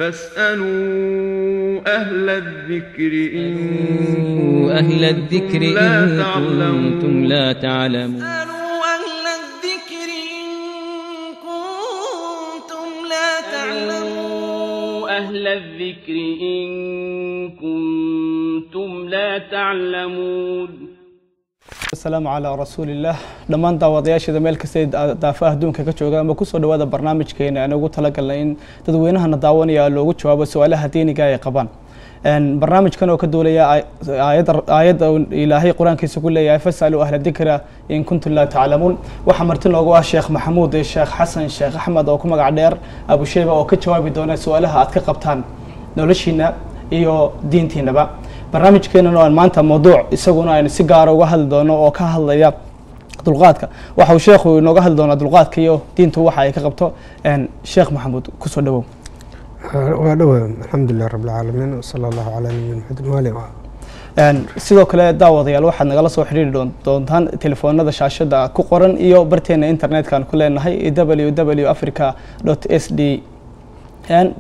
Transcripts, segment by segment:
فاسألوا أهل الذكر إن كنتم لا تعلمون أهل الذكر إن كنتم لا تعلمون. السلام على رسول الله. دمان داودياشida meel kasta daafaha adduunka ka jooga ama ku soo dhawaada barnaamijkeena aan ugu talagalnay in dadweynaha daawanaya loogu jawaabo su'aalaha diiniga ay qabaan. barnaamijkan oo ka doolaya aayad Ilaahay Quraankiisa ku leeyahay fasalu ahla dhikra in kuntum la ta'lamun. waxa martin loogu ah Sheekh Maxamuud iyo Sheekh Xasan Sheekh Axmed oo ku magac dheer Abu Shayba oo ka jawaabi doona su'aalaha aad ka qabtaan noloshiina iyo diintiinaba. barnaamijkeena oo maanta mawduuc isaguna aynu si gaar ah uga hadli doono oo ka hadlaya dulqaadka. waxa uu sheekhu inooga hadli doonaa dulqaadka iyo diintu waxa ay ka qabto. Sheekh Maxamuud ku soo dhawow. الحمد لله رب العالمين وصلى الله على نبينا محمد وآله sidoo kale daawadayaal waxaad nagala soo xiriiri doontaan telefoonada shaashada ku qoran iyo barteena internetka ku leenahay www.africa.sd.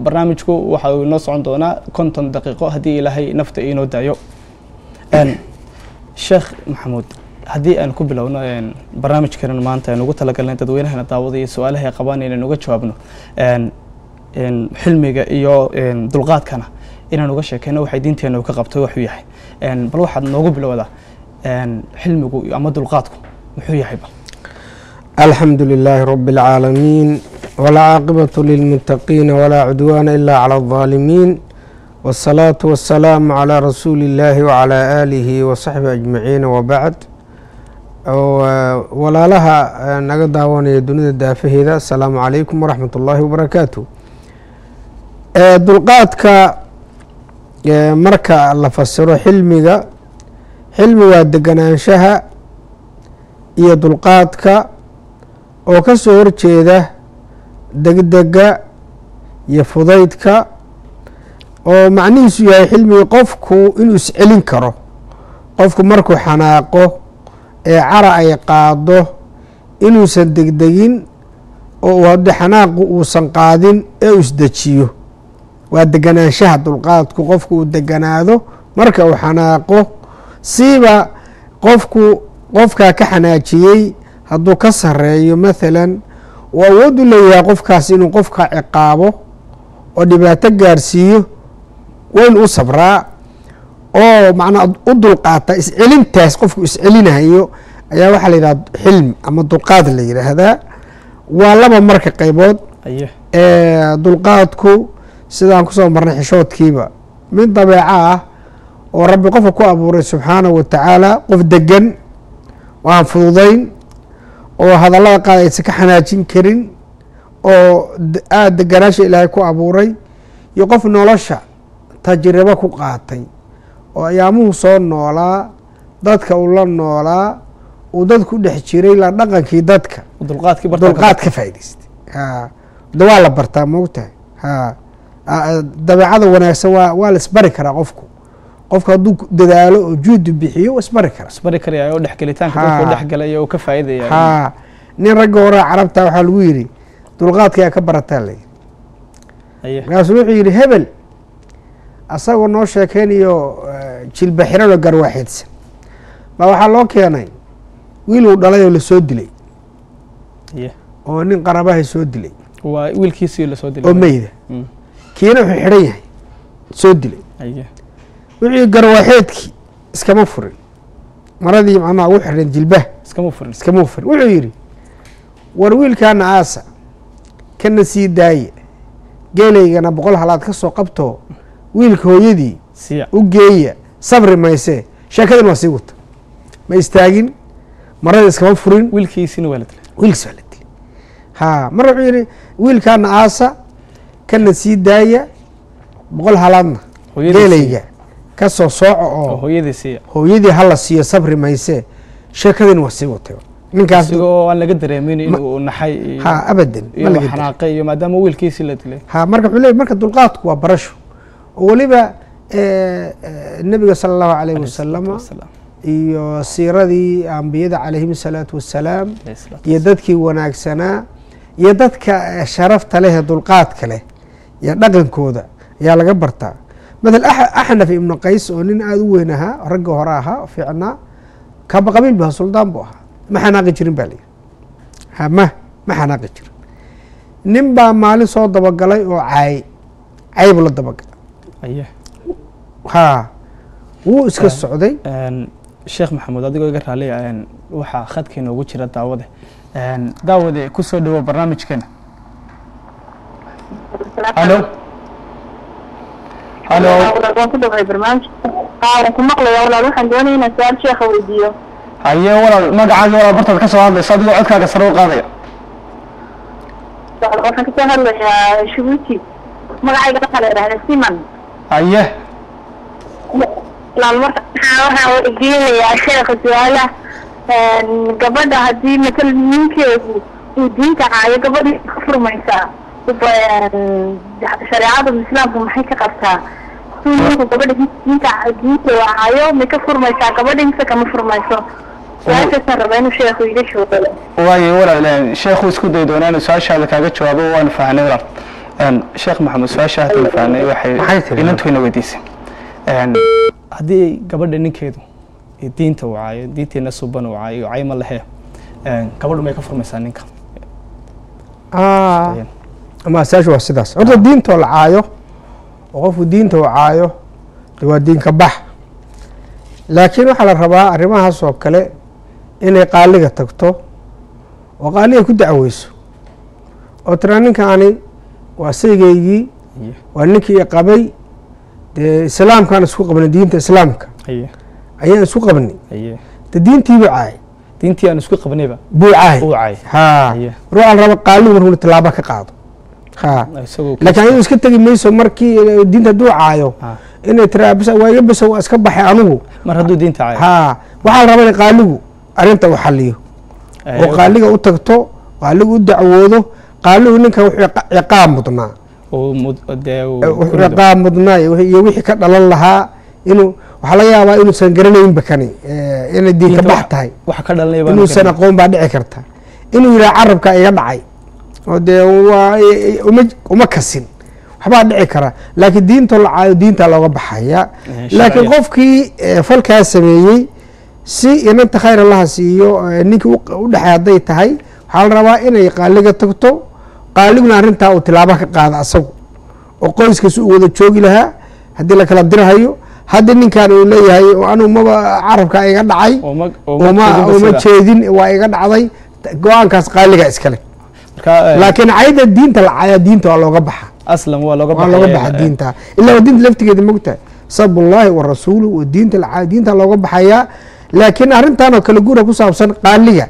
barnaamijku waxa uu noo socon doonaa 50 daqiiqo hadii Ilaahay nafta inoo daayo. Sheekh Maxamuud, haddii aan ku bilowno barnaamijkeena maanta aan ugu talagalnay dadweynaha daawadaya su'aalaha ay qabaan inaan uga jawaabno xilmiga iyo dulqaadkana inaan uga sheekayno waxay diinteena ka qabto wuxuu yahay. bal waxaad noogu bilowdaa xilmigu ama dulqaadku wuxuu yahay ba. الحمد لله رب العالمين والعاقبة للمتقين ولا عدوان إلا على الظالمين والصلاة والسلام على رسول الله وعلى آله وصحبه أجمعين وبعد. ولا لها نقضى وانا دنيا دافه هذا. السلام عليكم ورحمة الله وبركاته. دلقاتك مركا الله فسره حلمي دقنانشها iyo dulqaadka oo ka soo horjeeda degdega iyo fudaydka oo macnihiisu yahay xilmiga qofku inuu iscelin karo. qofku markuu xanaaqo ee cara ay qaado inuusan degdegin oo hadda xanaaqu uusan qaadin ee uu isdejiyo. waa deganaanshaha dulqaadku qofku uu deganaado marka uu xanaaqo siiba qofkaa ka xanaajiyey hadduu ka sareeyo maalan uu awood u leeyahay qofkaas inuu qofka ciqaabo oo dhibaato gaarsiiyo waa inuu u sabraa oo macnaa u dulqaata. iscelintaas qofku iscelinayo ayaa waxaa la yidhahda xilmi ama dulqaad la yidhaahdaa. waa laba marka qaybood. dulqaadku sidaan kusoo marnay xishoodkiiba mid dabeeco ah oo rabbi qofka ku abuuray subxaanahu wa tacaala, qof degan oo aan fududayn oo hadallada qaar aysan ka xanaajin karin oo aada deganaasha ilaahay ku abuuray, iyo qof nolosha tajribo ku qaatay oo ayaamuhu soo noolaa, dadka uu la noolaa, uu dad ku dhex jiray la dhaqankii dadka dulqaad ka faa'idaystay. waa la bartaa moogtahay. dabeecada wanaagsan waa la isbari karaa qofku hadduu dadaalo oo juhdi bixiyo waa isbari karaa. oo dhexgelitaanka dadka dhexgalaya oo ka faa'iidaya. nin ragga hore carabta waxaa lagu yidhi dulqaadka ayaa ka barataa la yidhi. markaasuu wuxuu yidhi hebel asagoo noo sheekeynayo jilba xiran oo garwaaxeedsan baa waxaa loo keenay wiil uu dhalay oo lasoo dilay oo nin qarabahay soo dilay. waa wiilkiisii la soo dilay oo meyda kiina wuxuu xidhan yahay soo dilay. wixii garwaaxeedkii iskama furin, maradii macnaha ugu xidhan jilbaha iskama furin. wuxuu yidhi war wiilkaana aasa kana sii daaye, geelaygana 100 halaad ka soo qabto wiilka hooyadii u geeya, sabri mayse sheekadan waa sii wata. ma istaagin, marada iskama furin, wiilkiisina waa la dilay. mar wuxuu yidhi wiilkaana aasa kana sii daaya 100 halaadna geelayga ka soo sooco oo hooyadii hala siiyo, sabri mayse sheekadan waa sii watay. ninkaas oo aan laga dareemin inuu naxay abadan ma laga xanaaqay iyo maadaama wiilkiisii la dilay. marka wuxuu leeyahay marka dulqaadku waa barasho oo waliba nabiga sallallahu alayhi wasallam iyo siiradii ambiyada calayhim salaatu wassalaam iyo dadkii wanaagsanaa iyo dadka sharafta leh dulqaadka leh iyo dhaqankooda ayaa laga bartaa. maala axnaf ibnu qays oo nin aada u weyn ahaa ragga hore ahaa fiicnaa kaba qabiil ba suldaan buu ahaa ma xanaaqi jirin baa layidhi ma xanaaqi jirin. nin baa maalin soo dabagalay oo caybu la dabagalay wuu iska socday. sheekh maxamuud adigoo iga raaliya waxaa khadka inoogu jira daawade kusoo dhawo barnaamijkeena. halo waan ku dhaway barnaamijka waan ku maqlayaa walaal waxaan doonaya inaan su-aal sheekha weydiiyo. haye walaal magacaaga walaal bartaad ka soo hadlaysa adigoo codkaaga sare u qaadaya. waxaan kasoo hadlayaa shubuuti magacayga waxaa la yidhahdaa siman. haye walaal marka waxaan weydiinayaa sheekha su-aala gabadha haddii matala ninkeedu uu diinta caayo gabadhii ka furmaysaa shareecada islaamku maxay ka qabtaa? ninku gabadha diinta caayo may ka furmaysaa gabadha mise kama furmayso? su-aashaasaan rabaa inuu sheekhu iga shoogo. waayo walaal sheekhu isku day doonaa inuu su-aashaada kaaga jawaabo waanu fahnay walaal. sheekh maxamed su-aasha hadda la fahnay waxay inantuyna weydiisay haddii gabadha ninkeedu diinta uu caayo diinteena suban uu caayo cayma lehe gabadhu may ka furmaysaa ninka? masaasha waa sidaas horta diintoo la caayo oo qofku diinta uu caayo waa diinka bax. laakiin waxaa la rabaa arrimahaas oo kale inay qaaliga tagto oo qaaliga ku dacweyso oo tiraa ninkaani waa saygaygii waa ninkii qabay dee islaamkaan isku qabnay diinta islaamka ayaan isku qabnay de diintiibuu caayay diintii aan isku qabnayba buu caayay ruuxa la raba qaaligu markuu tallaabo ka qaado laakiin ayuu iska tegi mayso markii diinta hadduu caayo inay tiraa waa iga bisa waa iska baxay anugu mar hadduu diinta caayo waxaa la rabaa in qaaligu arrinta uu xaliyo oo qaaliga u tagto qaaligu u dacwoodo qaaligu ninka wuxuu ciqaab mudnaa wuxuu ciqaab mudnaa iyo wixii ka dhalan lahaa inuu waxaa laga yaabaa inuusan garanaynba kani inay diinka bax tahay inuusan aqoon baa dhici karta inuu yidhaha carabka iga dhacay oo dee waa uma kasin waxbaa dhici kara laakiin diintoo la caayo diintaa looga baxaya. laakiin qofkii falkaa sameeyey si inanta khayr allaha siiyo ninkii u dhexay hadday tahay waxaa la rabaa inay qaaliga tagto qaaliguna arrintaa uu tilaabo ka qaado asagu oo qoyskiisa uu wada joogi lahaa haddii la kala dirhayo haddii ninkan uu leeyahay anuu maba carabka iga dhacay uma jeedin waa iga dhacday go-aankaas qaaliga iskale. laakiin cayda diinta la caya diinta waa looga baxa aslan waa looga baxa diinta ilaa waa diinta laftigeeda mogtahay sabullahi wa rasuulu wa diinta la caya diinta looga baxayaa. laakiin arrintan oo kale guura ku saabsan qaaliga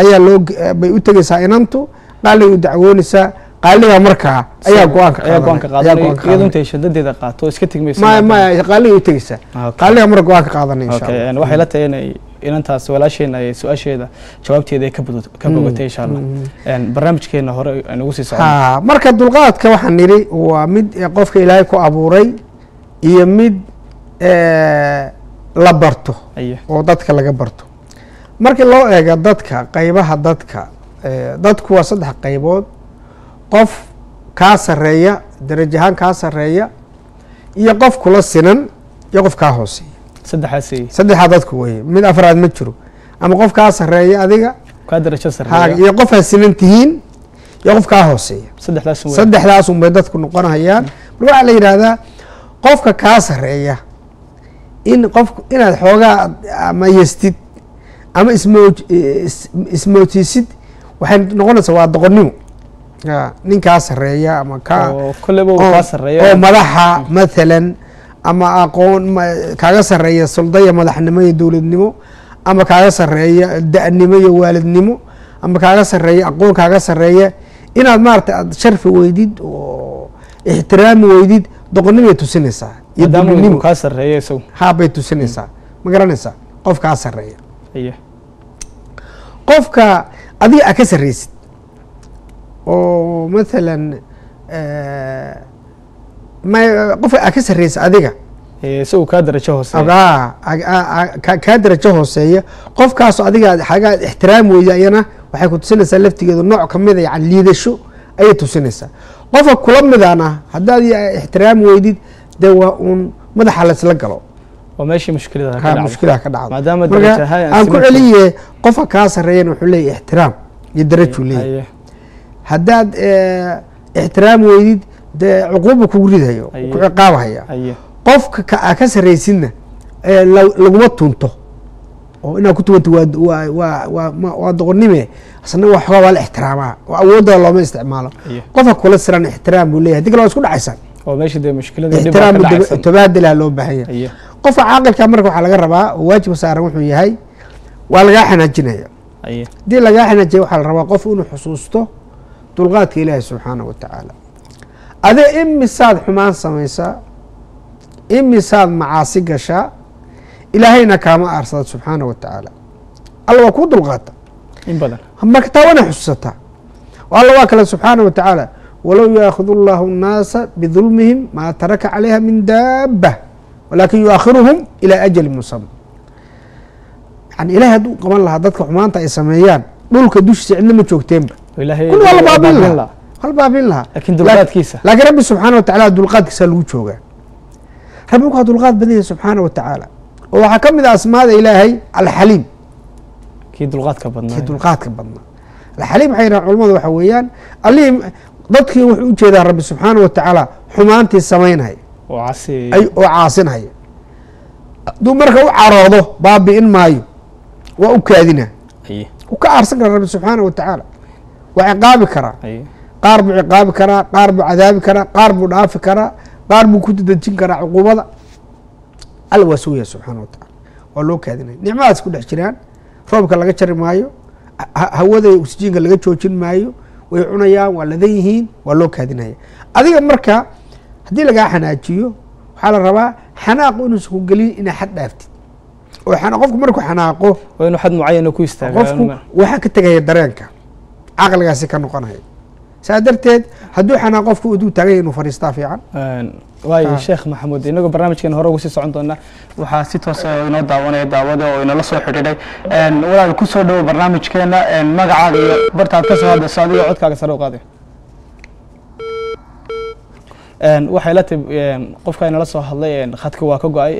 ayaa bay u tegaysaa inantu qaaliga u dacwoonaysaa qaaliga markaa ayaa go-aanka qaadanaya shadadeeda qaato iska tigmayso maya qaaliga u tegaysaa qaaliga marka go-aanka qaadanaya insha Allah. waxay la tahay inay inantaas walaasheena ay su-aasheeda jawaabteeda ay ka bogatay insha Allah. barnaamijkeena hore aan ugu sii socon marka dulqaadka waxaan nidhi waa mid qofka ilaahay ku abuuray iyo mid la barto oo dadka laga barto. markii loo eego dadka qaybaha dadku waa 3 qaybood qof kaa sareeya darajo ahaan kaa sareeya iyo qof kula sinan iyo qof kaa hooseeya. saddexaad dadku weye mid afraad ma jiro ama qof kaa sareeya adiga kaa darajo sareeya iyo qof sinan tihiin iyo qof kaa hooseeya. saddexdaas unbay dadku noqonayaan. marka waxaa la yidhaahdaa qofka kaa sareeya inaad xoogaa ama yestid ama ismootisid waxay noqonaysaa waa doqonnimo. ninkaa sareeya ama oo madaxa mathalan ama aqoon kaaga sareeya suldaya madaxnimo iyo dowladnimo ama kaaga sareeya da-nimo iyo waalidnimo ama kaaga sareeya aqoon kaaga sareeya inaad maarata aad sharfi weydid oo ixtiraami weydid doqonnimay tusinaysaa iyo dulnimo kaa sareeya isagu bay tusinaysaa ma garanaysaa qof kaa sareeya qofka adiga aad ka sareysid oo mathalan qofka aad ka sareysid adiga isagu kaa darajo hooseeya kaa darajo hooseeya qofkaasoo adiga xagaad ixtiraam weyda ayana waxay ku tusinaysaa laftigeedu nooc kamida yani liidasho ayay tusinaysaa. qofka kula midana haddaad ixtiraami weydid dee waa uun madaxa laysla galo وماشي مشكلة mushkilaha ka dhacdo maadaama marka darajaha aan ku celiye qofka kaa sareeyana wuxuu leeyahay ixtiraam iyo darajuu leeyahay haddaad ixtiraam weydid dee cuquuba kugu ridayo ku ciqaabahaya qofka ka saraysidna laguma tunto oo inaad ku tuwanto waa doqonnime asna waa xogaa waa la ixtiraamaa oo awoodda looma isticmaalo qofka kula siran ixtiraam buu leeyahay digla waa isku dhacaysaan وماشي ده مشكلة ixtiraam tabaadilaa loo baahan yahay qofka caaqilka marka waxaa laga rabaa oo waajib saaran wuxuu yahay waa lagaa xanaajinaya haddii lagaa xanaajiya waxaa la rabaa qof inuu xusuusto dulqaadka ilaahi subxaanahu watacaala adee imisaad xumaan samaysaa imisaad macaasi gashaa ilaahayna kaama aarsada subxaanahu watacaala alla waa kuu dulqaata in badan marka taa wana xusuusataa alla waa kale subxaanahu watacaala walow yuaakhid اllahu الnaasa bidulmihim maa taraka calayha min daaba walakin yuakhiruhum ilى ajali musama yani ilahay hadduu qaban lahaa dadka xumaanta ay sameeyaan dhulka dushiisa cidna ma joogteenba kul waa la baabin lahaa waa la baabin lahaa laakiin dulqaadkiisa laakiin rabbi subxaana watacaala dulqaadkiisa lagu joogaa rabbi waa dulqaad badan yahay subxaana watacaala oo waxaa ka mid a asmaada ilaahay alxaliim kii dulqaadka badnaa kii dulqaadka badnaa alxaliim waxay yidhahan culamadu waxa weeyaan allihii dadkii wuxuu ujeedaa rabbi subxaana watacaala xumaantii samaynhaya oo caasinhaya hadduu marka u caroodo baabi'in maayo waa u kaadina u ka aarsan kara rabbi subxaana watacaala waa ciqaabi karaa qaar buu ciqaabi karaa qaar buu cadaabi karaa qaar buu dhaafi karaa qaar buu ku dadejin karaa cuquubada alla waa sugaya subxaana watacaala waa loo kaadinaya nicmadaas ku dhex jiraan roobka laga jari maayo hawada oksijiinka laga joojin maayo way cunayaan waa ladan yihiin waa loo kaadinaya adiga marka haddii lagaa xanaajiyo waxaa la rabaa xanaaqu inuusan ku gelin inaa xad dhaaftid oo qofku markuu xanaaqo waa inuu xad mucayan ku istaaga qofku waxaa ka tegaya dareenka caqligaasi ka noqonaya saa darteed hadduu xanaaq qofku uduu taaganya inuu fariistaa fiican waayo sheekh maxamuud inagoo barnaamijkeena hore ugu sii socon doona waxaa si toosa inoo daawanaya daawada oo inala soo xidhiidhay walaal ku soo dhowo barnaamijkeena magacaaga iyo bartaad ka soo hadlayso adiga codkaaga sare u qaaday waxay la tib qofka inala soo hadlay khadka waa ka go-ay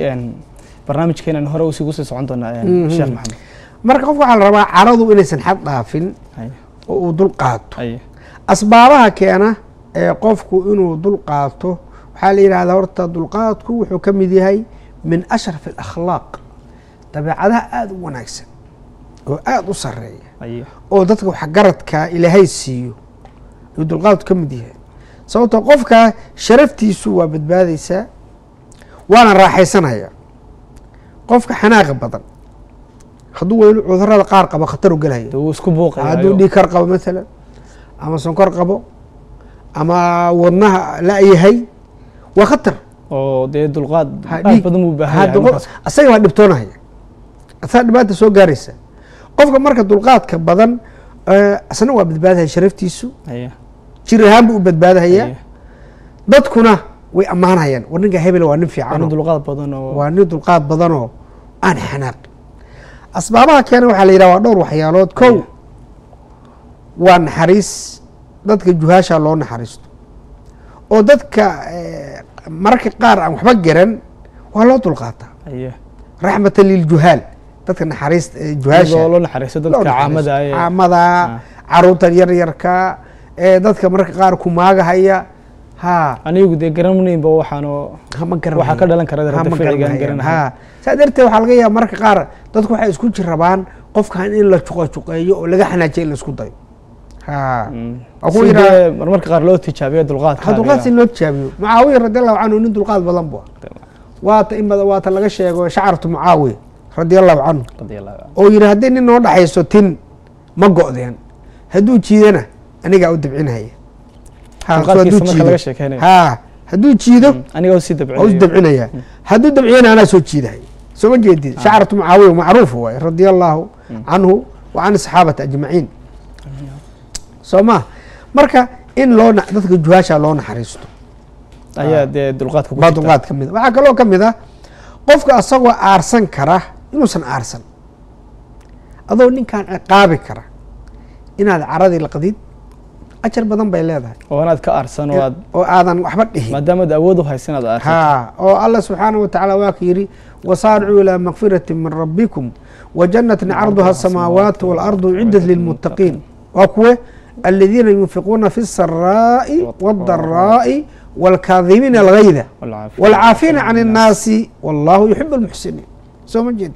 barnaamijkeenan hore ugu sii socon doonaa sheekh maxamuud marka qofka waxaa la rabaa caradu inaysan xad dhaafin oo uu dul qaato asbaabaha keena ee qofku inuu dul qaato waxaa la yidhahdaa horta dulqaadku wuxuu ka mid yahay min ashraf alakhlaaq dabeecadaha aada u wanaagsan oo aada u sareeya oo dadka waxgaradka ilaahay siiyo ayuu dulqaadku ka mid yahay sababtoo qofka sharaftiisu waa badbaadaysaa waana raaxaysanaya qofka xanaaqa badan hadduu weli cudurada qaar qabo khatar u gelaya hadduu dhiikar qabo maalan ama sonkor qabo ama wadnaha la-yahay waa khatar oo dee dulqaad aad badan uu baahan asaga waa dhibtoonahaya asaa dhibaata soo gaaraysa qofka marka dulqaadka badan asna waa badbaadahaya sharaftiisu jir ahaan buu u badbaadahaya dadkuna way ammaanayaan war ninka hebel waa nin fiican waa nin dulqaad badanoo aan xanaaqin asbaabaha keena waxaa la yidhaha waa dhowr waxyaalood kow waa naxariis dadka juhaasha loo naxariisto oo dadka mararka qaar aan waxba garan waa loo dulqaataa raxmatan liljuhaal dadka naxariist juhaashacaamada caruurtan yaryarka dadka mararka qaar kumaagahaya anigu dee garanayba waxaa ka dhalan kara saa darteed waxaa laga yaaba mararka qaar dadku waxay isku jirabaan qofkan in la juqajuqeeyo oo laga xanaajiya in la isku dayo marmarka qaar loo tijaabiyo dulqaadka in loo tijaabiyo mucaawiya radi allahu canhu nin dulqaad badan bu waata laga sheego shacartu mucaawiya radi allahu canhu oo yihi haddii nin noo dhaxayso tin ma go-deen hadduu jiidana anigaa u dabcinhaya hadduu jiido dabcinaya hadduu dabciyana anaa soo jiidahay soo ma jeedid shacartu mucaawiya macruuf waay radia allahu canhu wa can saxaabati ajmaciin soo ma marka in dadka juhaasha loo naxariisto ayaa dee dulqaad ka mid waxaa kaloo ka mid ah qofka asagoo aarsan kara inuusan aarsan adoo ninkaan ciqaabi kara inaad caradii laqdid ajar badan bay leedahay oo inaad ka arsan oo aad oo aadan waxba dhihin maadaama aad awood u haysan aad arsan ها oo Allah subhanahu wa ta'ala waa yiri wasar'u ila maghfiratin min rabbikum wa jannatin 'arduha as-samawati wal ardu 'iddat lil muttaqin wa kuwa alladhina yunfiquna fi as-sarra'i wad dharra'i wal kadhimina al ghayza wal 'afina 'anil nasi wallahu yuhibbu al muhsinin soo ma jeed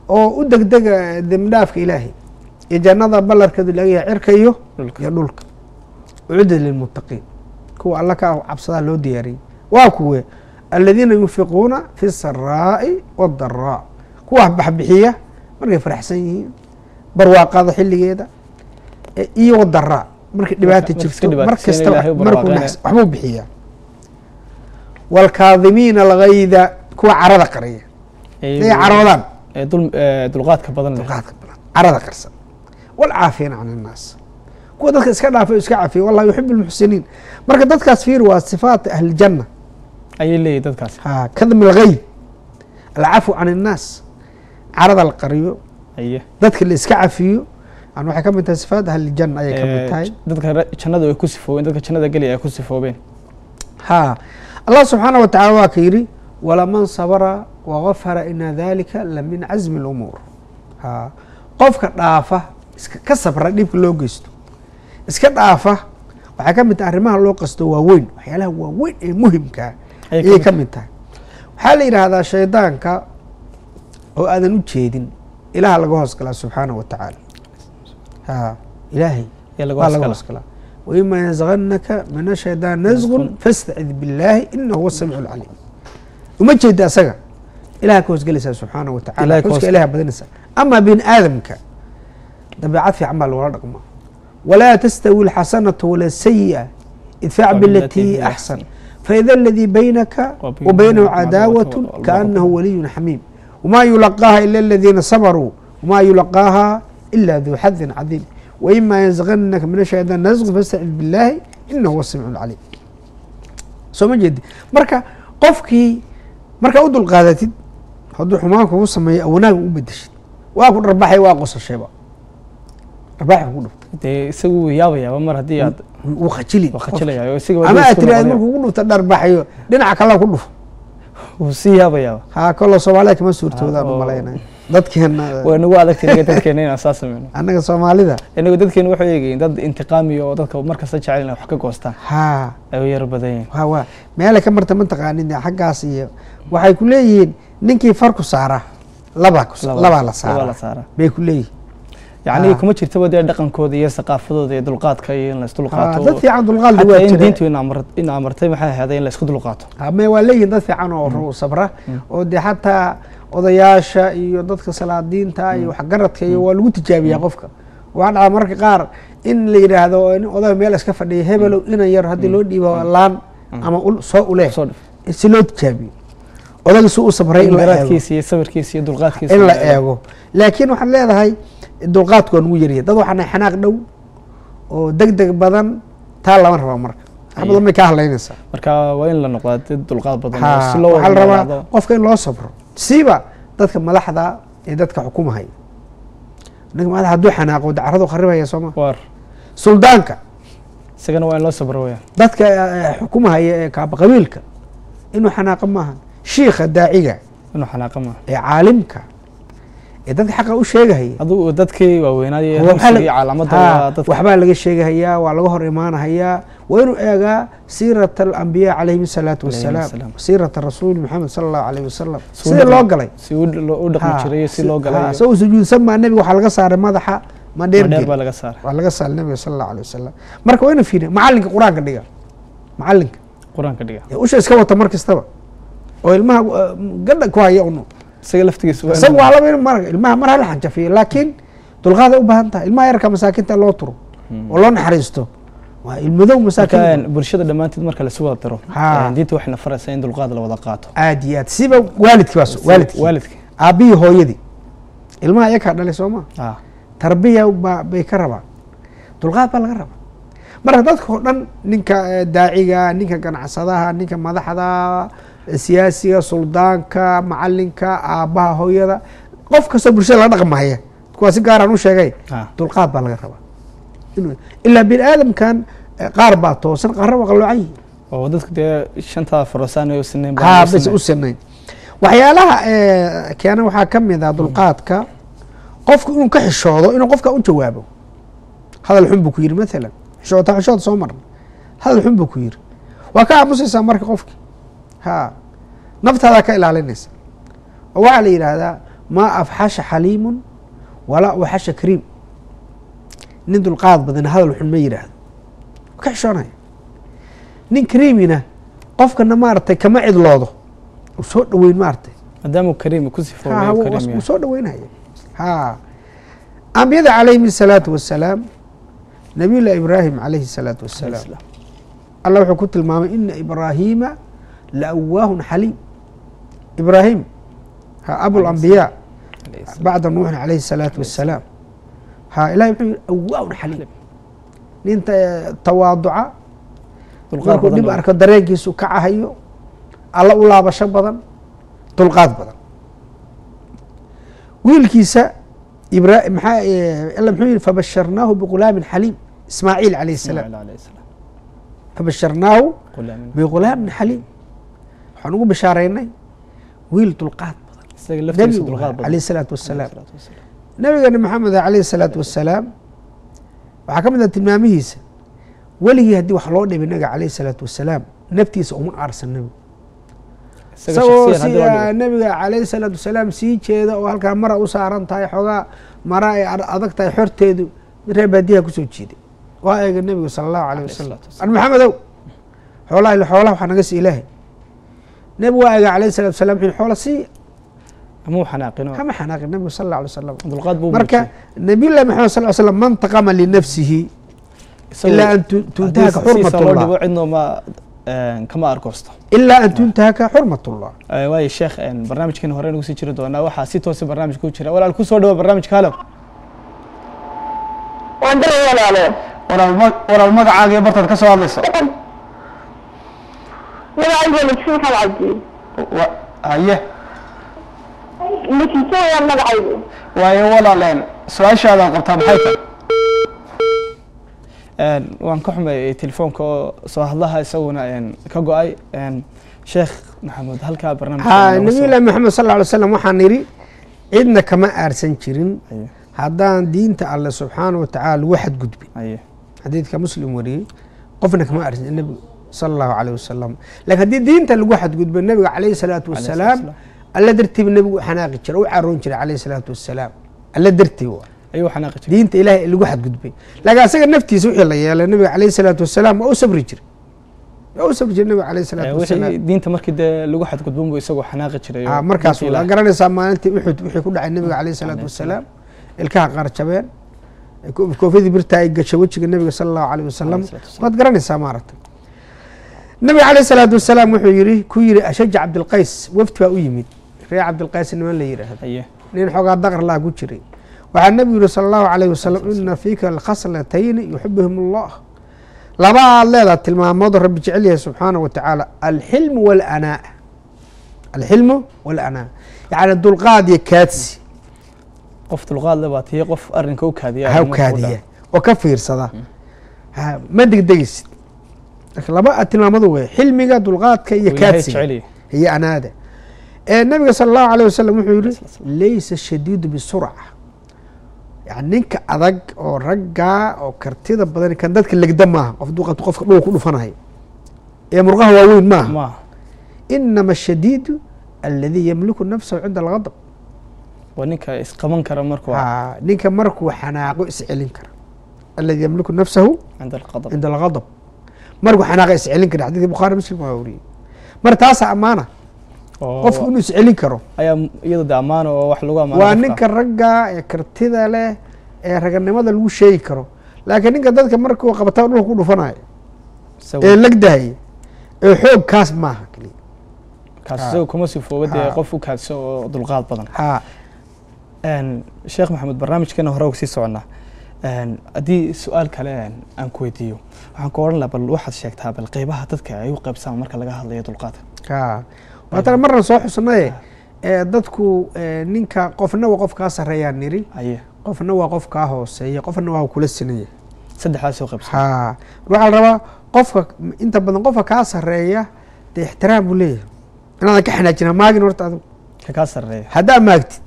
oo u degdega damdaafka ilaahi iyo jannada ballarkeedu laga yahay cirkayo iyo dhulka 'iddat lil muttaqin kuwa Allah ka cabsada loo diyaariyay waa kuwa alladina yunfiquuna fi الsaraa'i wالdaraa kuwa baxbixiya markay faraxsan yihiin barwaaqada xilligeeda iyo wadaraa markay dhibaata jirto markasta waxbuu bixiya wاlkaadimiina algayda kuwa carada qariya ay caroodaan dulqaadka badan carada qarsan wاlcaafiina can الnaas kuwa dadka iska dhaafay iska cafiya wallahi yuxibu اlmuxsiniin marka dadkaas fiir waa sifaat ahli اljanna ayay leeyihin dadkaas kadam alghayd alcafu can الnaas carada la qariyo dadka la iska cafiyo an waxay ka mid tahay sifaat ahli اljanna ayay ka mid tahay dadka jannada way ku sifoobeen dadka jannada gelaya ay ku sifoobeen Allah subxaanaه wa taعala waa ka yidhi walaman sabra wagafara ina dalika lamin cazmi اlumuur qofka dhaafa ka sabra dhibka loo geysto iska dhaafa waxay ka mid tahay arrimaha loo qasto waaweyn waxyaalaha waaweyn ee muhimkaa ayay ka mid tahay waxaa la yidhaahdaa shaydaanka oo aadan u jeedin ilaha laga hoos galaa subxaanaه wa tacaala ilaahay waa laga hoos galaa وإما ينزغنك من الشيطان نزغ فاستعذ بالله إنه هو السميع العليم وما جد أسجع إلهك وسجلسه سبحانه وتعالى وسجل إله بدنسه أما بين آدمك طبيعات في عمل ولا رقم ولا تستوي الحسنة ولا السيئة ادفع بالتي أحسن فإذا الذي بينك وبينه عداوة كأنه ولي حميم وما يلقاها إلا الذين صبروا وما يلقاها إلا ذو حظ عظيم وإما ينزغنك من الشيطان نزغ فاستعذ بالله إنه هو السميع العليم soo ma jeedi marka qofkii marka u dulqaadatid hadduu xumaan kugu sameeyo wanaag u bedeshid waa ku dharbaxay waa qosashayba dharbaxay ku dhuftay dee isagu yaabayaaba mar haddii aad uu khajilaya isaga ama aad tiraahdo markuu ku dhufta dharbaxayo dhinaca kale ku dhufo uu sii yaabayaaba kolo Soomaaliya kama suurtoodaan u malaynay dadkeena way nagu adagtay dadkeena inaan saas sameeyno annaga Soomaalida inagu dadkeena waxay eegayeen dad intiqaamiyo oo dadka markasta jecel inay wax ka goostaan ay yar badan waa meel ka marta mantaqaanin xaggaas iyo waxay ku leeyihiin ninkii farku saara laba la saara bay ku leeyihiin يعني كم تشرت بدي دقن كود يس قافض ذي دلقات كي الناس دلقات ضد في عن دلقات دلوقتي إن دينتو إن عمرتي ما هذا إلا يسكت دلقات ما ولي ضد في عنه صبره ودي حتى odayaasha iyo dadka salaadiinta iyo waxgaradka iyo waa lagu tijaabiyaa qofka waxaan marka qaar in la yiraahdo in oday meel iska fadhiyo hebel in yar hadii loo dhiibo laan ama soo u leh si loo tijaabiyo odaga suu u sabray in la eego iyo sawirkiisa iyo dulqaadkiisa in la eego laakiin waxaan leedahay dulqaadku waa ugu yaryahay dad waxaan xanaaq dhow oo degdeg badan taa lama rabo marka axmed ma ka hadlaynaysaa marka waa in la noqdo dulqaad badan si loo rabo qofka in loo sabro siiba dadka madaxda ee dadka xukumahay ninka madaxda hadduu xanaaqo dacaradu kharibaya sooma war suldaanka isagana waa in loo sabro weeyaan dadka xukumahaya ee kaaba qabiilka inuu xanaaqo maaha shiikha daaciga inuu xanaaqo maaha ee caalimka ee dadka xaqa u sheegahaya aduu dadkii waaweynaaday calaamada waxbaa laga sheegahayaa waa laga hor imaanahayaa waa inuu eegaa siirat alambiya calayhim asalaatu wassalaam siirat rasuuli maxamed sala allahu alayhi wasalam sida loo galay si u dhaqmi jiray si loo galay soo sujuudsan maa nebiga waxaa laga saaray madaxa madheer baa laga saaray waa laga saaray nebiga sala allahu alayhi wasalam marka waa inuu fiiriya macalinka qur-aanka dhiga macalinka qur-aanka dhiga usha iska wata mar kastaba oo ilmaha gadha ku haya unu isaga laftigiisa isaga waa laba mar ilmaha mar hal xanjafiyo laakiin dulqaad u baahan tahay ilmaha yarka masaakinta loo turo oo loo naxariisto waa ilmadow masaakin bulshada dhamaanteed marka la soo wada diro diinta waxna faraysaa in dulqaad la wada qaato aad iyo aad siba waalidki aabihi hooyadii ilmaha iyaga dhalay sooma tarbiya bay ka rabaan dulqaad baa laga rabaa marka dadka oo dhan ninka daaciga ninka ganacsadaha ninka madaxda siyaasiga suldaanka macalinka aabaha hooyada qof kastoo bulshada la dhaqmahaya kuwaa si gaaraan u sheegay dulqaad baa laga rabaa inuu ilaa bini aadamkan qaar baa toosan qaarna waa qaloocan yihin oo dadka dee shantaa farasaan u sinayn ha bas u sinayn waxyaalaha keena waxaa ka mid ah dulqaadka qofku inuu ka xishoodo inuu qofka u jawaabo hadal xun buu ku yidhi maalan xishood soo marna hadal xun buu ku yidhi waa ka aamusaysaa marka qofki ha naftaadaa ka ilaalinaysa oo waxaa la yidhaahdaa maa afxasha xaliimun walaa uxasha kariim nin dulqaad badan hadal xun ma yidhaahdo ka xishoonaya nin kariimina qofkana maaragtay kama cidloodo u soo dhaweyn maaragtay maadaama kariim ku sifoobay uu soo dhaweynaya ha ambiyada calayhim الsalaatu wasalaam nabiy llahi ibraahim calayhi الsalaatu wasalaam allah wuxuu ku tilmaamay ina ibraahiima laawaahu xaliim ibraahim abulambiyaa bacda nuuxin calayhi الsalaatu wasalaam ha ilahay wuxuu yihi awaahun xaliim nin tawaaduca markuu dhib arko dareenkiisu kacahayo alla u laabasho badan dulqaad badan wiilkiisa alla muxuu yihi fabasharnaahu bigulaamin xaliim ismaaciil calayh الsalaam fabasharnaahu bigulaamin xaliim waxaan ugu bishaareynay wiil dulqaad badan nebigu alayh الsalaatu wasalaam nabigeena maxamed alayh الsalaatu wasalaam waxaa ka mid ah tilmaamihiisa weligii haddii wax loo dhibay nabiga alayh الsalaatu wasalaam naftiisa uma aarsan nebigu isagoo si nabiga alayh الsalaatu wasalaam sii jeeda oo halkaa mara u saaran tahay xoogaa mara ay adag tahay xorteedu reer baadiyaha kusoo jeeday waa eega nebigu sala allahu alayh wasalam an maxamedow xoolaha waxaa naga sii ilaahay nebigu waa eega alayh الsalatu wasalam wuxuu xoola siiya kama xanaaqin nebigu sal alla alay wasalam marka nabiy llahi maxamed sal l slam man taqama linafsihi ilaa an tuntahaka xurmatullah kama argoosto ilaa an tuntahaka xurmatullah waayo sheekh barnaamijkeena hore nagu sii jiri doonaa waxaa si toosa barnaamijka u jira walaal kusoo dhawo barnaamijka halo walaal magacaaga iyo bartaad ka soo hadlayso magacayga lugsi maxamed cabdi haye lugsiya magacaygu waayo walaaleen su-aashaadaan qabtaa maxay tahay waan ka xumay telefoonka oo soo hadlaha isaguna ka go-ay sheekh maxamuud halkaa nabiy llahi maxamed sal lla alay slam waxaan nidhi cidna kama aarsan jirin haddaan diinta alle subxaana wa tacaala lagu xadgudbin xadiidka muslim wariyey qofna kama aarsan jirin nebigu sala allahu alayh wasalam lakin haddii diinta lagu xadgudbo nebiga calayhi salaatu wasalaam alla dartiiba nebigu xanaaqi jira u caroon jiray calayhi salaatu wasalaam alla dartiiba diinta ilahay lagu xadgudbay laakiin asaga naftiisa wixii la yeelay nabiga alayh salaatu wasalaam waa u sabri jiray nabiga alayh salaatu wasalaam diinta markii dee lagu xadgudbon bu isagoo xanaaqi jiray markaas waa garanaysaa maalintii uxud wixii ku dhacay nabiga alayh salaatu wasalaam ilkaha qaarjabeen koofidii birtaa ay gashay wejiga nabiga sala allahu alayh wasalam waad garanaysaa maaragtay nabiga alayh salaatu wasalaam wuxuu yihi ku yihi ashaja cabdilqays wafti baa u yimid reer cabdilqays niman la yidhaahdo nin xoogaa daqar laha ku jiray waxaa nebigu yihi salى الlahu عalيه wasalam ina fiika alkhaslatayni yuxibhum اllah laba aad leedaha tilmaamood rabbi jecel yahay subxaanaه wa tacaala alxilmu wاlanaa alxilmu wاlanaa yani dulqaad iyo kaadsi qof dulqaad le baa tiyo qof arinka u kaadiya oo ka fiirsada ma degdegeysid laba tilmaamadu wey xilmiga dulqaadka iyo kaadsiga iyo anaada nabiga salى الlahu عalيه wasalam wuxuu yihi laysa shadiidu bisurca yani ninka adag oo raggaa oo kartida badan kan dadka legda maaha qofka dhul ku dhufanayo ee murqaha waaweyn maaha inama ashadiidu aladi yamliku nafsahu cinda algadb waa ninka isqaban kara ninka markuu xanaaqo iscelin kara aladi yamliku nafsahu cinda algadb markuu xanaaqa iscelin kara xadidka bukhaari muslim waa wariyey mar taasa ammaana qofku inuu iscelin karo ayaa iyado de ammaano oo wax lagu ammaano waa ninka ragga ee kartida leh ee raganimada lagu sheegi karo laakiin ninka dadka markuu qabata dhulka ku dhufanayo ee legdahaye ee xoog kaas maaha keliya kaas isaga kuma sifooba dee qof u kaadso oo dulqaad badan sheekh maxamed barnaamijkeena hore uga sii soconaa haddii su-aal kale aan ku weydiiyo waxaan ku odhan laha bal waxaad sheegtaa bal qeybaha dadka ay u qeybsamaan marka laga hadlayo dulqaadka waatan marna soo xusnaye dadku ninka qofna waa qof kaa sareeyaan niri qofna waa qof kaa hooseeya qofna waa kula sinaya saddexdaas soo qaybsan ha waxaa la rabaa qofka inta badan qofka kaa sareeya dee ixtiraam buu leeyahay inaadan ka xanaajina maagin horta adigu kaa sareeya haddaa maagtid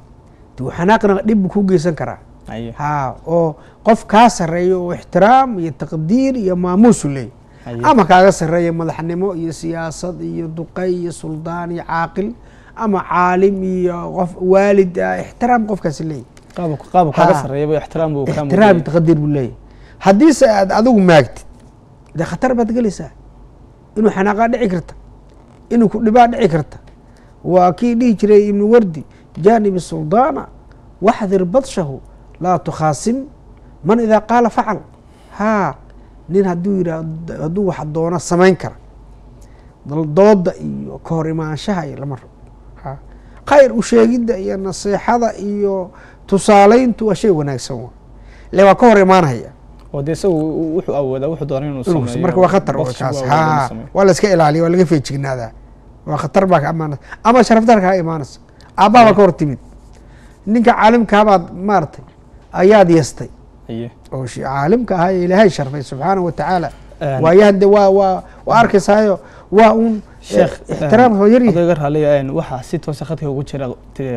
dee xanaaqna dhib buu ku geysan karaa aye ha oo qof kaa sareeyo oo ixtiraam iyo taqdiir iyo maamuusu leeyahay aye ama kaaga sareeya madaxnimo iyo siyaasad iyo duqay iyo suldaan iyo caaqil ama caalim iyo qof waalid ixtiraam qofkaasi leeyahay qaab kaaga sareeya ixtiraam buu ka ixtiraam taqdiir buu leeyahay haddiise aad adigu maagtid dee khatar baad gelaysaa inuu xanaaqaa dhici karta inuu ku dhibaa dhici karta waa kii dhihi jiray ibnu wardi janib suldaana waxdir badshahu laa tukhaasim man idaa qaala facal ha nin hadduu yidhah hadduu wax doono samayn kara dooda iyo ka hor imaanshaha iyo lama rabo ha khayr u sheegidda iyo naseexada iyo tusaalayntu waa shay wanaagsan wa le waa ka hor imaanhaya oo dee isagu wuxuu awoodaa wuxuu doonay inuu sameeyo marka waa khatar kaas ha waa la iska ilaaliya waa laga feejignaadaa waa khatar baa ka amaanaysa ama sharafdar kaa imaanaysa aabbaha baa ka hor timid ninka caalimkaabaad maaragtay ayaad yeestay aye oo caalimka ahaa ee ilaahay sharfay subxaanahu watacaala waayahan de waa arkaysaayo waa un sheekh ixtiraam soo yar yahay odayga raaliya waxaa si toosa khadka ugu jira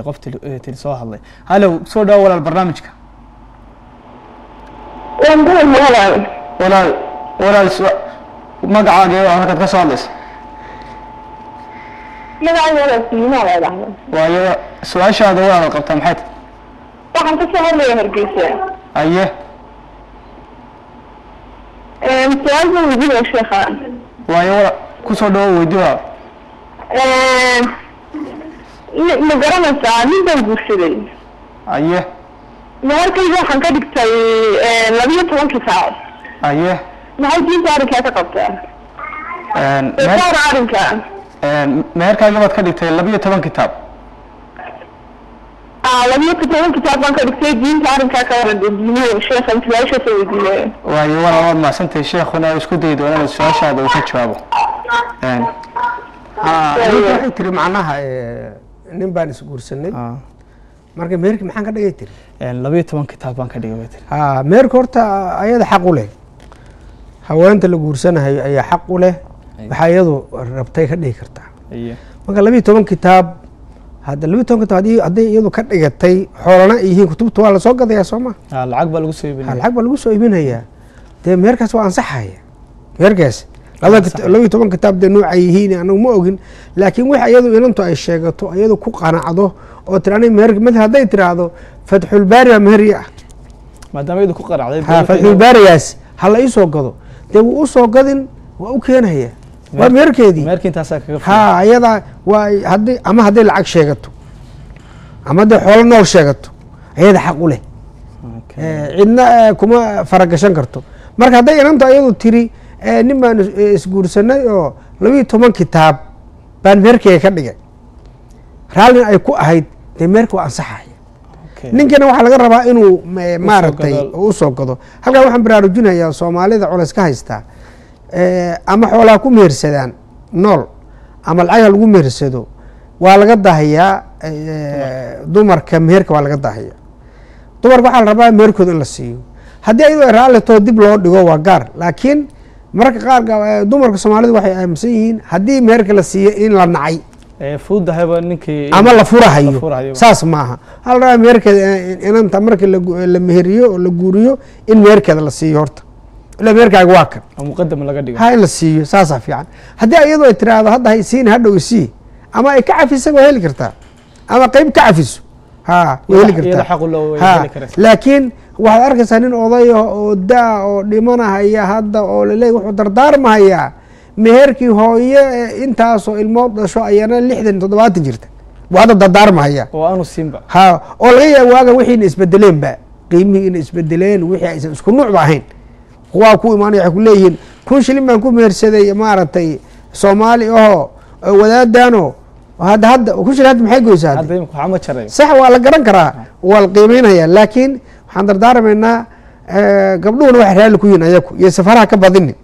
qof tiri soo hadlay halow soo dhawo walaal barnaamijka walaal magacaaga iyo halkaad ka soo hadlaysa waayo su-aashaada walaal qabtaa maxay tahay waxaan ka soo hadlaya hargeysa aye su-aal baan weydiinaya sheekha waayo walaal kusoo dhawo weydi walaal ma garanaysaa nin baan guursaday aye meherkayga waxaan ka dhigtay 12 saac aye maxay diinta arrinkaa ka qabtaa arrinka meherkaaga baad ka dhigtay 12 kitaab 12 kitaab baan ka dhigtay diinta arrinkaa ka waradiinay sheekha su-aasha soo weydiinay waayo walaal waad mahadsantahay sheekhuna isku dayi doona inaad su-aashaada uu ka jawaabo waxay tiri macnaha nin baan isguursanay marka meherki maxaan ka dhigay tiri 12 kitaab baan ka dhigay tiri meherka horta ayada xaq u leh haweenta la guursanahayo ayaa xaq u leh waxaa iyadu rabtay ka dhigi kartaa marka 12 kitaab hadda 12 kitaab hadday iyadu ka dhigatay xoolana ay yihiin kutubta waa lasoo gadayaa soo ma lacag baa lagu soo iibinaya lacag baa lagu soo iibinayaa dee meherkaas waa ansaxaya meherkaas 12 kitaab dee nooca yihiin anagu ma ogin laakiin wix iyadu inantu ay sheegato iyadu ku qanacdo oo tiri aniga meherka mid hadday tiraahdo fatxulbaari baa meheri ah maadaama iyadu ku qanacday fatxulbaarigaas ha la ii soo gado dee wuu u soo gadin waa u keenaya waa meherkeedii meherkii intaasaa kaga ha iyada waa hadday ama hadday lacag sheegato ama hadday xoolo nool sheegato iyada xaq u leh cidna kuma faragashan karto marka hadday inantu iyadu tiri nin baan isguursanay oo 12 kitaab baan meherkeyga ka dhigay raallin ay ku ahayd dee meherka waa ansaxaya ninkana waxaa laga rabaa inuu maaragtay usoo gado halkaa waxaan baraarujinayaa soomaalida culays ka haystaa ama xoolaha ku mehersadaan nool ama lacagha lagu mehersado waa laga dahayaa dumarka meherka waa laga dahaya dumarka waxaa la rabaa meherkooda in la siiyo haddii ayadoo raallitoo dib loo dhigo waa gaar laakiin mararka qaar dumarka soomaalida waxay aaminsan yihiin haddii meherka la siiyo in la nacay fuudahayba ninkii ama la furahayo saas maaha hal rabaa meherkeeda inanta markii la meheriyo oo la guuriyo in meherkeeda la siiyo horta ila meherkaaga waa kan muqadam laga dhigo ha in la siiyo saasaa fiican haddii iyadoo ay tiraahdo hadda haysiin hadhow isii ama ay ka cafisa waa heli kartaa ama qeyb ka cafiso ha waa heli kartaa laakiin waxaad arkaysaa nin odaya oo daa oo dhimanahaya hadda oo laleeya wuxuu dardaarmahayaa meherkii hooye intaasoo ilmood dhasho ayana 60-70 jirta buu hadda dardaarmahaya oo aanu siinba ha oo laga yaaba waaga wixiina isbedeleenba qiimihii ina isbedeleen wixii aysan isku nuucba ahayn waa ku imaanaya waxay ku leeyihiin 1,000 shilin baan ku mehersaday maaragtay soomaali ahoo wadaadaano hadda 1,000 shilin hadda maxay goysaa sax waa la garan karaa waa la qiimeynaya laakiin waxaan dardaarmaynaa gabdhuhuna waxay raalli ku yihin ayaku iyo safaraha ka badinin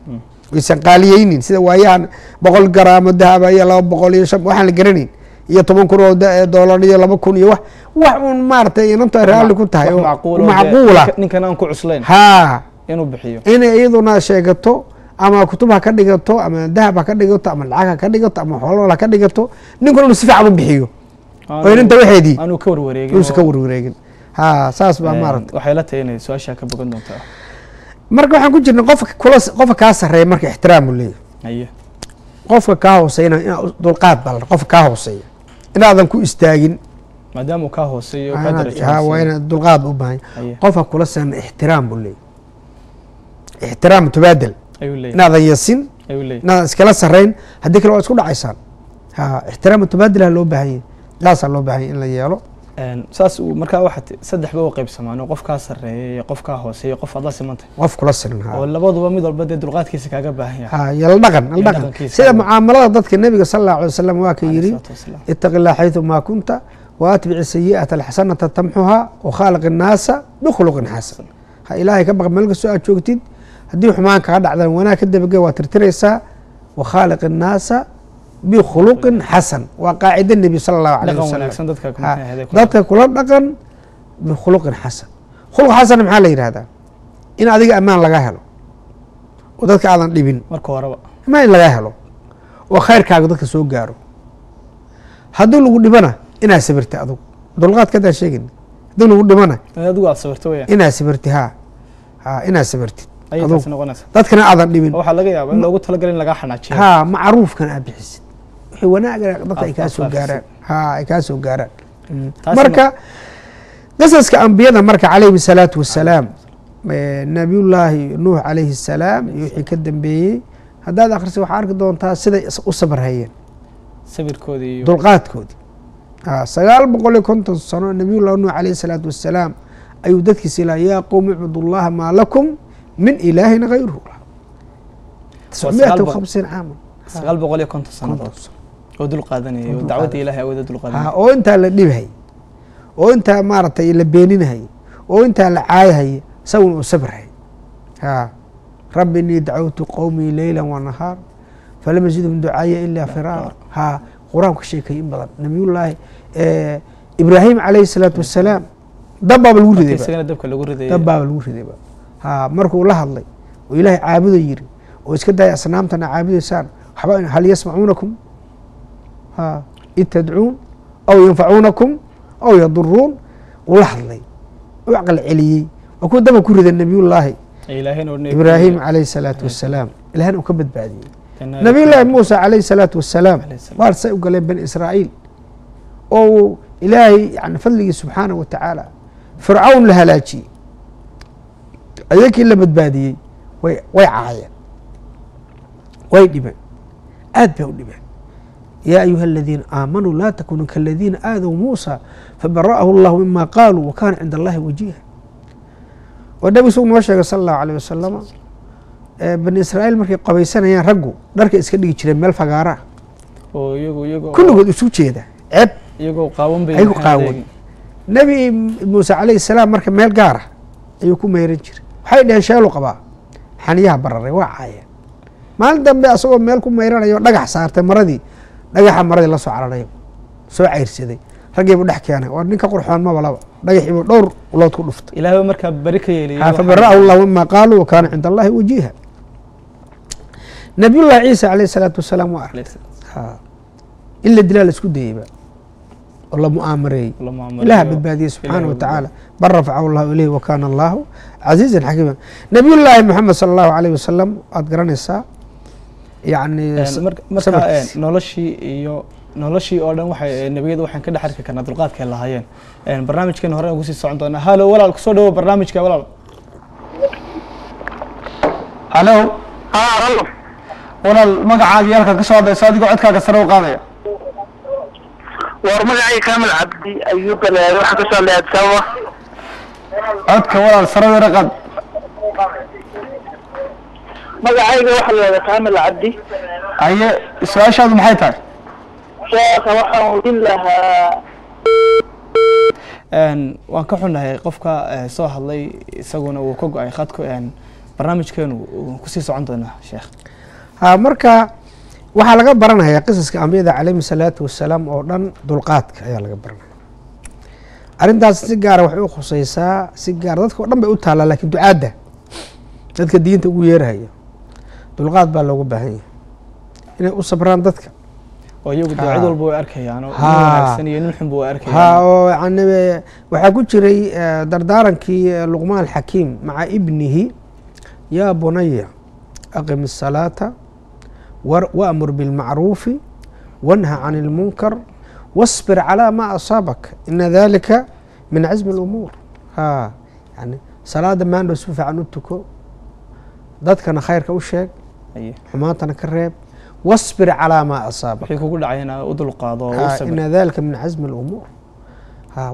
waysan qaaliyeynin sida waayahan 100 garaamo dahaba iyo 200 iyo 5 waxaan la garanayn iyo 10 kun oo dollar iyo 2 kun iyo wax un maaragtay inantu ay raalli ku tahay oo macquula ninkan aan ku cuslayn ha inuu bixiyo inay iyaduna sheegato ama kutub ha ka dhigato ama dahab ha ka dhigato ama lacag ha ka dhigato ama xoolo ha ka dhigato ninkuna inuu si fiican u bixiyo oo inta waxeedii aanu ka warwareegin uusan ka warwareegin saas baa maaragtay waxay la tahay inay su-aasha ka bogan doontaa marka waxaan ku jirnay qofka kaa sarreeya marka ixtiraam uu leeyahay qofka kaa hooseyna dulqaad baa la qofka kaa hooseeya inaadan ku istaagin maadaama uu kaa hooseeyo waa ina dulqaad u baahan qofka kula sana ixtiraam buu leeyahay ixtiraam mutabadel inaadan yasin inaadan iskala sarreyn haddii kale waa isku dhacaysaan ixtiraam mutabadel loo baahan yahay saasaa loo baahan yahay in la yeelo saas markaa waxaad saddexba u qaybsamaan qof kaa sarreeya iyo qof kaa hooseeya qof aad la simantay qof kula siman oo labaduba mid walba dee dulqaadkiisa kaaga baahan yahay yala dhaqan sida mucaamalada dadka nebiga sala allahu alay wasalam waa ka yidhi ittaqi illah xaytu maa kunta wa atbici sayi'ata alxasanata tamxuha wa khaaliq innaasa bikhuluqin xasan ilaahay ka baq meel kastoo aad joogtid haddii xumaan kaga dhacdan wanaag ka dabagey waa tirtiraysaa wa khaaliq innaasa bikhuluqin xasan waa qaacida nebi sala allahu alayh wasalam dadka kula dhaqan bikhuluqin xasan khuluq xasan maxaa la yidhahdaa in adiga ammaan laga helo oo dadka aadan dhibin marka horeba ammaan in laga helo oo khayrkaaga dadka soo gaaro haddii lagu dhibana inaad sabirtid adugu dulqaadkaadaan sheegin haddii lagu dhibana adigu aad sabirto weya inaad sabirtid inaad sabirtid aytaas noqonaysa dadkana aadan dhibin waxaa laga yaaba in loogu talagalay in lagaa xanaajiyo macruufkan aad bixisid wixii wanaaga dadka ay kaa soo gaaraan ay kaa soo gaaraan marka qasaska ambiyada marka calayhi salaatu wassalaam nabiyullaahi nuux calayhi salaam iyo wixii ka dambeeyey haddaad akhrisay waxaa arki doontaa siday u sabarhayeen sabirkoodii iyo dulqaadkoodii 950 sano nabiyullahi nuux calayhi salaatu wassalaam ayuu dadkiisa ilaa yaa qowmi icbudullaha maa lakum min ilaahin gayruhu 950 caaman 950 sanadood oo dul qaadanaya oo dacwadda ilaahay awooda dul qaadanaya oo intaa la dhibhay oo intaa maaragtay la beeninhay oo intaa la caayhay sawn uu sabrhay rabbi innii dacawtu qowmii leylan wa nahaar falam yazidhum ducaaya ilaa firaara qur-aanka sheekay in badan nabiyullaahi ibraahim calayhi salaatu wassalaam dabbaaba lagu ridayba markuu la hadlay oo ilaahay caabuda yiri oo iska daaya asnaamtana caabudaysaan waxba hal yasmacuunakum id tadcuun aw yanfacuunakum aw yaduruun uu la hadlay u aqal celiyey waa kuwa daba ku rida nabiyullaahi ibraahim calayhi salaatu wassalaam ilahna uu ka badbaadiyey nabiyullaahi muusa calayhi salaatu wassalaam waar say u galeen bani israa'iil oo ilaahay yani fadligii subxaanahu wa tacaala fircawn la halaajiyey ayakii la badbaadiyey way caayeen way dhibeen aad bay u dhibeen yaa ayuha aladiina aamanuu laa takunuu kaladiina aadow muusa fabara'ahu allahu mima qaaluu wa kaana cinda allahi wajiha oo nabi isagu noo sheegay sala allahu alayh wasalama bani israa'iil markay qabaysanayaan raggu dharka iska dhigi jireen meel fagaara kulligood isu jeeda ceeb iyagoo qaawan bay ayagu qaawan nebi muuse calayhi salaam marka meel gaara ayuu ku meyran jiray waxay dheheen sheelu qabaa xaniyaha bararay waa caayeen maalin dambe asagoo meel ku meyranayo dhagax saartay maradii dhagaxa maradii la soo cararayo soo cayrsaday raggiibu dhex keenay waa ninka qurxoon maba laba dhagaxiibu dhowr ulood ku dhuftay ilaahay markaa bari ka yeeliyay fabara'ahu allahu mima qaaluu wa kaana cinda allahi wajiha nabiyullahi ciisa calayhi salaatu wassalaam waa arkay in la dilaa la isku dayeyba oo la mu'aamareeyey ilaha badbaadiyey subxaanahu wa tacaala bal rafacahu allahu ilayhi wa kaana allahu casiizan xakiiman nabiyullaahi moxamed sala allahu alayh wasalam waad garanaysaa yani marka noloshii oo dhan waxay nebiyada waxaan ka dhex arki karnaa dulqaadkay lahaayeen barnaamijkeena hore ugu sii socon doonaa halo walaal kusoo dhawo barnaamijka walaal halo walaal magacaaga iyo halka ka soo hadlayso adigoo codkaaga sare u qaadaya war magacay kaamil cabdi ayuu galeeyo waxa ka soo leedsama codka walaal sare u raqad magacayga waxa la yiraahdaa kaamil cabdi aye su'aashaadu maxay tahay sheekha waxaan udin lahaa waan ka xunahay qofka soo hadlay isaguna uu ka go-ay khadku barnaamijkeenu kusii socon doonaa sheekh marka waxaa laga baranaya qisaska ambiyada calayhim salaatu wassalaam oo dhan dulqaadka ayaa laga baranaya arrintaas si gaara waxay u khuseysaa si gaara dadka o dhan bay u taallaa lakiin ducaadda dadka diinta ugu yeerahaya dulqaad baa looga baahan yahay inay u sabraan dadka oo iyagu dee Ha. cid walba way arkayaan oo nin Ha. wanaagsan iyo nin xunba way ha arkayaan oo yani waxaa ku jiray dardaarankii luqmaan alxakiim maca ibnihi yaa bunaya aqim الsalaata waamur bilmacruufi wanha can اlmunkar wasbir calaa ma asaabak ina dalika min casmi اlumuur ha yani salaada maandhow si fiican u tuko dadkana khayrka u sheeg Aye. xumaantana ka reeb wasbir calaa maa asaabak wixii kugu dhacay inaad u dulqaado oo u sabir ina dalika min casmi اlumuur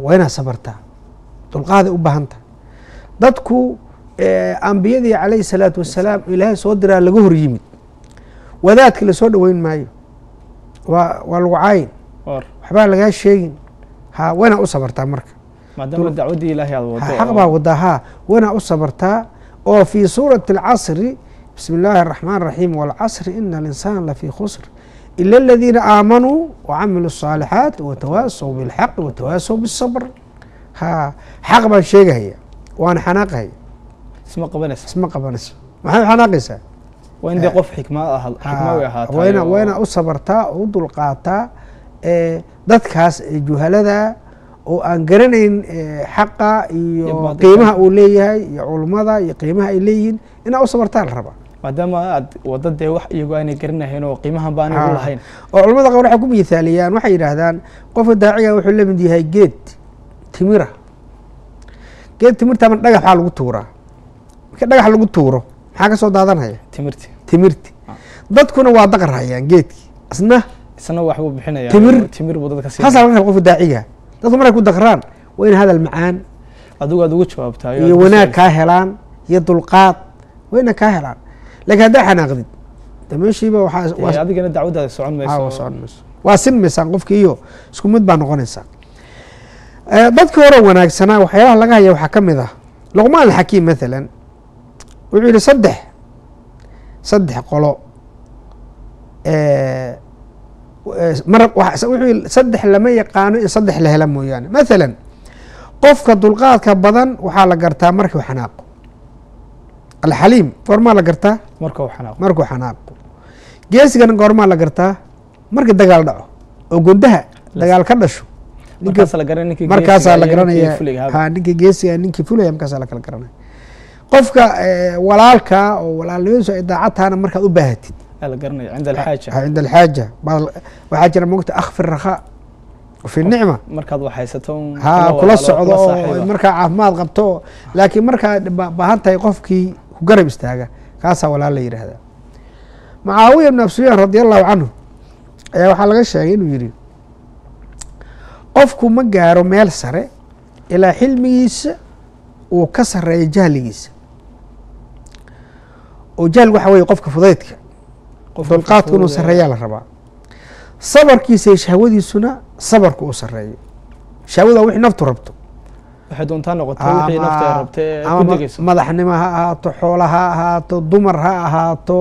waa inaad sabartaa dulqaaday u baahan tahay dadku ambiyadii calayhi الsalaatu wasalaam ilaahay soo diraa laga hor yimid wadaadka lasoo dhoweyn maayo waa lagu caayin or waxbaa lagaa sheegin waa inaad u sabartaa marka maadaama dacwaddii ilaahay aad wado xaq baa wadaa waa inaad u sabartaa oo fii suurati اlcasri bismi اllaahi الraxmaan الraxiim wاlcasri ina alinsana lafii khusr ila aladiina aamanuu wacamiluu الصaalixaat watawaasaw biاlxaqi watawaasaw biالsabr xaq baan sheegahaya waana xanaaqahaya isma qabanaysa isma qabanayso maxaad xanaaqaysaa waa in dee qof xikma way ahaataay waa inaad u sabartaa oo u dulqaataa dadkaas juhalada oo aan garanayn xaqa iyo qiimaha uu leeyahay iyo culummada iyo qiimaha ay leeyihiin inaad u sabartaa la rabaa maadaama aad wada dee wax iyagu aanay garanahayn oo qiimahan ba aanay u lahayn oo culamada qaar waxay ku miithaaliyaan waxay yidhaahdaan qofka daaciga wuxuu la mid yahay geed timira geed timirta man dhagax waxaa lagu tuuraa marka dhagax lagu tuuro maxaa ka soo daadanhaya timirti dadkuna waa daqar hayaan geedkii isna waxbuu bixinaya timir buu dadka siinaya hasa laga rabo qofka daaciga dadku markay ku daqraan waa in hadal macaan adigu aad ugu jawaabtaa iyo wanaag kaa helaan iyo dulqaad waa ina kaa helaan laakiin haddaa xanaaqdid de meeshiiba adigana dacwaddaada socon mayso waa sinmaysaan qofki iyo isku mid baa noqonaysaa dadkii hore wanaagsanaa waxyaalaha laga haya waxaa ka mid ah luqmaan alxakiim maalan wuxuu yihi saddex qolo wuxuu yihi saddex lama yaqaano iyo saddex la hela mooyaane maalan qofka dulqaadka badan waxaa la gartaa markuu xanaaqo alxaliim goormaa la gartaa markuu xanaaqo geesigana goormaa la gartaa markii dagaal dhaco oo gundaha dagaal ka dhasho markaasaa la garanaya ninkii geesiga ninkii fulaya markaasaa la kala garanaya qofka walaalka oo walaalnimadiisu ay daacad tahana markaad u baahatid cinda alxaaja waxaa jira mogta akfi rakhaa fi nicma markaad waxaysato kula socdo oo markaa caafimaad qabto laakiin markaad baahan tahay qofkii ku garab istaaga kaasaa walaal la yidhaahdaa mucaawiya bn abi sufyaan radi allahu canhu ayaa waxaa laga sheegay inuu yihi qofku ma gaaro meel sare ilaa xilmigiisa uu ka sareeyo jahligiisa oo jahlig waxa weye qofka fudaydka dulqaadku inuu sareeyaa la rabaa sabarkiisa iyo shahwadiisuna sabarku uu sareeyo shahwada wixii naftu rabto waxay doontaa noqoto wixii nafta ay rabtay ku degayso madaxnimo ha ahaato xoola ha ahaato dumar ha ahaato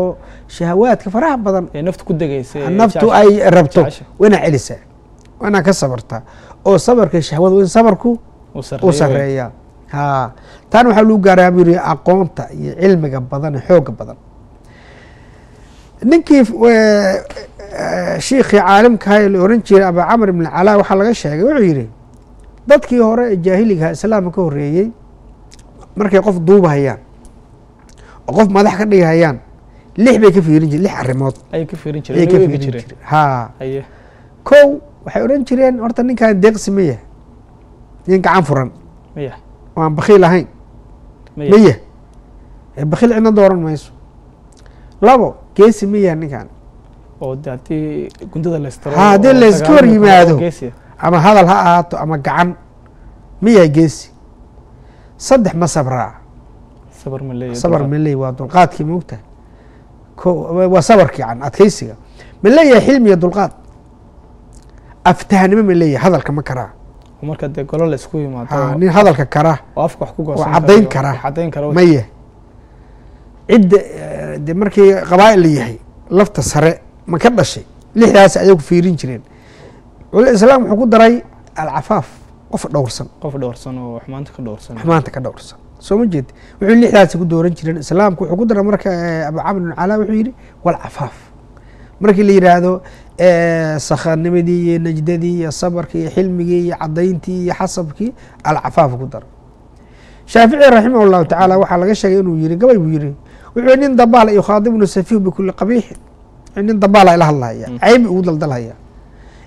shahawaadka faraha badan ee naftu ku degaysa naftu ay rabto waana celisaa waana ka sabartaa oo sabarka shahwada in sabarku u sareeyaa tan waxaa lagu gaaraa buu yihi aqoonta iyo cilmiga badan ee xooga badan ninkii shiikhii caalimkaha la oran jiray aba camr ibn calaa waxaa laga sheegay wuxuu yihi dadkii hore ee jaahiligaha islaamka ka horeeyey markay qof duubahayaan oo qof madax ka dhigahayaan lix bay ka fiirin jireen 6 arrimood ayay ka fiirin jireen kow waxay oran jireen horta ninkaan deeqsi ma yahay nin gacan furan waan bakiil ahayn maya bakiil cidna dooran mayso labo geesi ma yahay ninkaan oo hadii gundada haddii layska hor yimaado ama hadal ha ahaato ama gacan ma yahay geesi saddex ma sabraa sabar ma leey waa dulqaadkii moogta waa sabarkii can adkeysiga ma leeyahay xilmiya dulqaad aftahnimo ma leeyahay hadalka ma karaa marka dee golo la isku yimaado nin hadalka kara oo afka wax ku goosan oo caddayn kara maya cidda de markii qabaa'il la yahay lafta sare ma ka dhashay lixdaas ayagu fiirin jireen islaam wuxuu ku daray alcafaaf qof dhowrsan oo xumaanta ka dhowrsan soo ma jeed wuxuu lixdaasi ku dooran jireen islaamku wuxuu ku dara marka abu camr ibn calaa wuxuu yidhi walcafaaf markii la yidhaahdo sakhaanimadii iyo najdadii iyo sabarkii iyo xilmigii iyo cadayntii iyo xasabkii alcafaaf ku dara shaafici raximah llahu tacaala waxaa laga sheegay inuu yihi gabay buu yihi wuxuu nin dabaala yukhaadibnu safiih bikuli qabiixin nin dabaala ila hadlahaya cayb ugu daldalhaya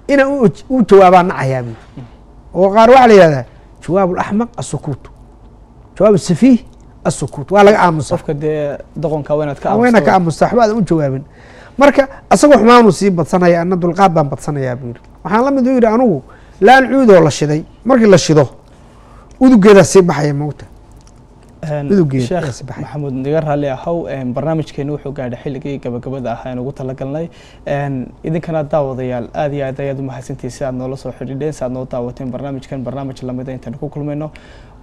ina u jawaabaa nacayaa bu oo qaar waxaa la yihahdaa jawaab laxmaq asukuut jawaab safiih asukuut waa laga aamusa qofka dee doqonka waynaad ka aamusta waxba aadan u jawaabin marka asagoo xumaanu sii badsanaya ana dulqaad baan badsanayaa buu yihi waxaan la mid u yidhi anugu laan cuudoo la shiday markii la shido udugeedaa sii baxaya mawta sheekh maxamuud naga raalli ahow barnaamijkeena wuxuu gaadhay xilligii gabagabada ah aan ugu talagalnay idinkana daawadayaal aad iyo aad ayaad u mahadsantihiin si aad noola soo xidhiidheen si aad noo daawateen barnaamijkan barnaamij lamida intaan ku kulmayno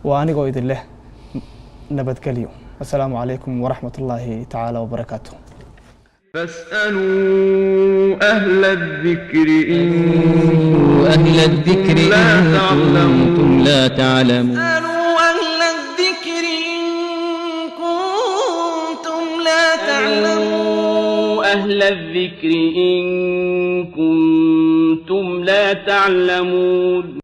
waa anigoo idin leh nabadgelyo assalaamu calaykum waraxmat ullaahi tacaala wabarakaatu فاسألوا أهل الذكر إن كنتم لا تعلمون اسألوا أهل الذكر إن كنتم لا تعلمون أهل الذكر إن كنتم لا تعلمون